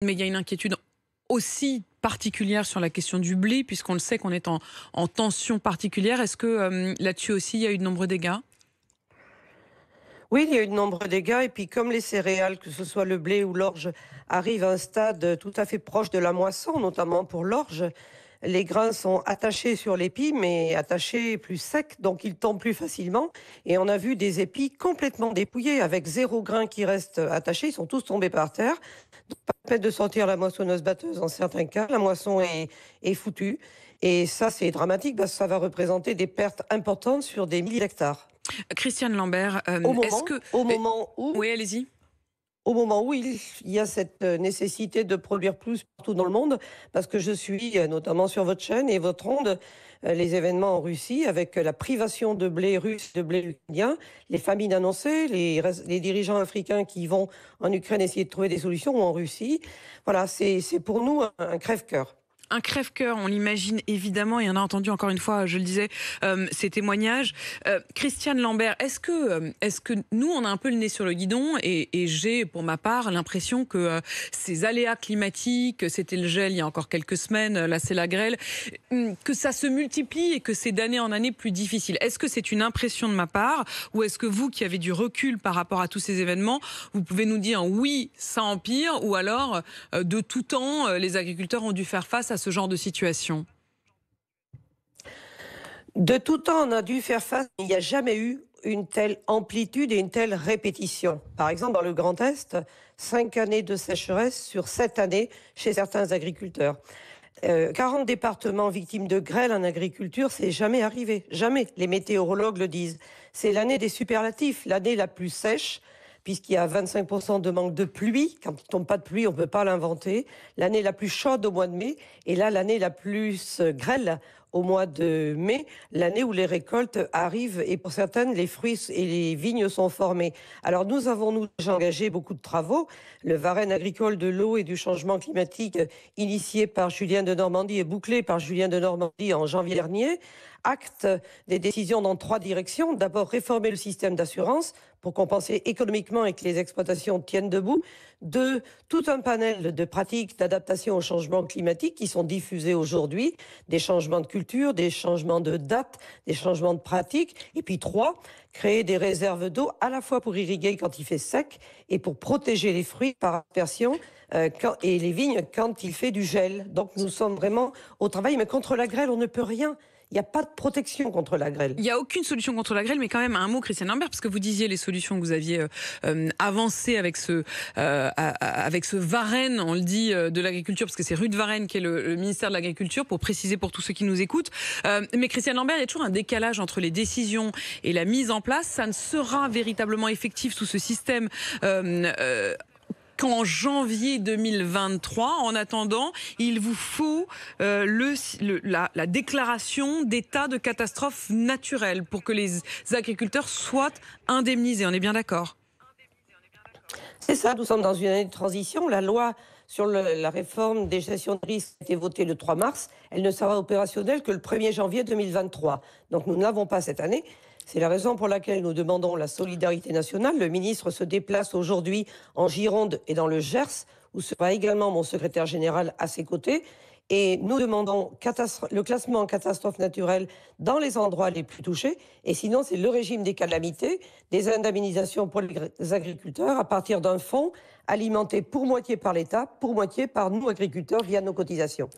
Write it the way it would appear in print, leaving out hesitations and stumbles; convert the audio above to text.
Mais il y a une inquiétude aussi particulière sur la question du blé, puisqu'on le sait qu'on est en tension particulière. Est-ce que là-dessus aussi, il y a eu de nombreux dégâts? Oui, il y a eu de nombreux dégâts. Et puis, comme les céréales, que ce soit le blé ou l'orge, arrivent à un stade tout à fait proche de la moisson, notamment pour l'orge, les grains sont attachés sur l'épi, mais attachés plus secs, donc ils tombent plus facilement. Et on a vu des épis complètement dépouillés, avec 0 grain qui reste attaché. Ils sont tous tombés par terre. Donc, pas la peine de sortir la moissonneuse-batteuse en certains cas. La moisson est foutue. Et ça, c'est dramatique parce que ça va représenter des pertes importantes sur des milliers d'hectares. Christiane Lambert, Au est-ce que... moment, au euh, moment où oui, allez-y. Au moment où il y a cette nécessité de produire plus partout dans le monde, parce que je suis notamment sur votre chaîne et votre onde, les événements en Russie avec la privation de blé russe, de blé ukrainien, les famines annoncées, les dirigeants africains qui vont en Ukraine essayer de trouver des solutions ou en Russie. Voilà, c'est pour nous un crève-cœur. Un crève-cœur, on l'imagine évidemment, et on a entendu encore une fois, je le disais, ces témoignages. Christiane Lambert, est-ce que nous, on a un peu le nez sur le guidon, et j'ai, pour ma part, l'impression que ces aléas climatiques, c'était le gel il y a encore quelques semaines, là c'est la grêle, que ça se multiplie et que c'est d'année en année plus difficile. Est-ce que c'est une impression de ma part, ou est-ce que vous, qui avez du recul par rapport à tous ces événements, vous pouvez nous dire oui, ça empire, ou alors de tout temps, les agriculteurs ont dû faire face à ce genre de situation? De tout temps, on a dû faire face. Il n'y a jamais eu une telle amplitude et une telle répétition. Par exemple, dans le Grand Est, 5 années de sécheresse sur 7 années chez certains agriculteurs. 40 départements victimes de grêle en agriculture, c'est jamais arrivé. Jamais. Les météorologues le disent. C'est l'année des superlatifs, l'année la plus sèche, puisqu'il y a 25% de manque de pluie. Quand il ne tombe pas de pluie, on ne peut pas l'inventer. L'année la plus chaude au mois de mai. Et là, l'année la plus grêle au mois de mai, l'année où les récoltes arrivent et pour certaines, les fruits et les vignes sont formés. Alors nous avons déjà engagé beaucoup de travaux. Le Varenne agricole de l'eau et du changement climatique initié par Julien de Normandie et bouclé par Julien de Normandie en janvier dernier, acte des décisions dans 3 directions. D'abord, réformer le système d'assurance pour compenser économiquement et que les exploitations tiennent debout. 2, tout un panel de pratiques d'adaptation au changement climatique qui sont diffusées aujourd'hui, des changements de culture, des changements de date, des changements de pratiques. Et puis 3, créer des réserves d'eau à la fois pour irriguer quand il fait sec et pour protéger les fruits par aspersion et les vignes quand il fait du gel. Donc nous sommes vraiment au travail, mais contre la grêle, on ne peut rien. Il n'y a pas de protection contre la grêle. Il n'y a aucune solution contre la grêle, mais quand même un mot, Christiane Lambert, parce que vous disiez les solutions que vous aviez avancées avec ce Varenne, on le dit, de l'agriculture, parce que c'est Ruud Varenne qui est le ministère de l'Agriculture, pour préciser pour tous ceux qui nous écoutent. Mais Christiane Lambert, il y a toujours un décalage entre les décisions et la mise en place. Ça ne sera véritablement effectif sous ce système qu'en janvier 2023. En attendant, il vous faut la déclaration d'état de catastrophe naturelle pour que les agriculteurs soient indemnisés. On est bien d'accord? C'est ça, nous sommes dans une année de transition. La loi sur la réforme des gestions de risque a été votée le 3 mars. Elle ne sera opérationnelle que le 1er janvier 2023. Donc nous ne l'avons pas cette année. C'est la raison pour laquelle nous demandons la solidarité nationale. Le ministre se déplace aujourd'hui en Gironde et dans le Gers, où sera également mon secrétaire général à ses côtés. Et nous demandons le classement en catastrophe naturelle dans les endroits les plus touchés. Et sinon, c'est le régime des calamités, des indemnisations pour les agriculteurs à partir d'un fonds alimenté pour moitié par l'État, pour moitié par nous, agriculteurs, via nos cotisations.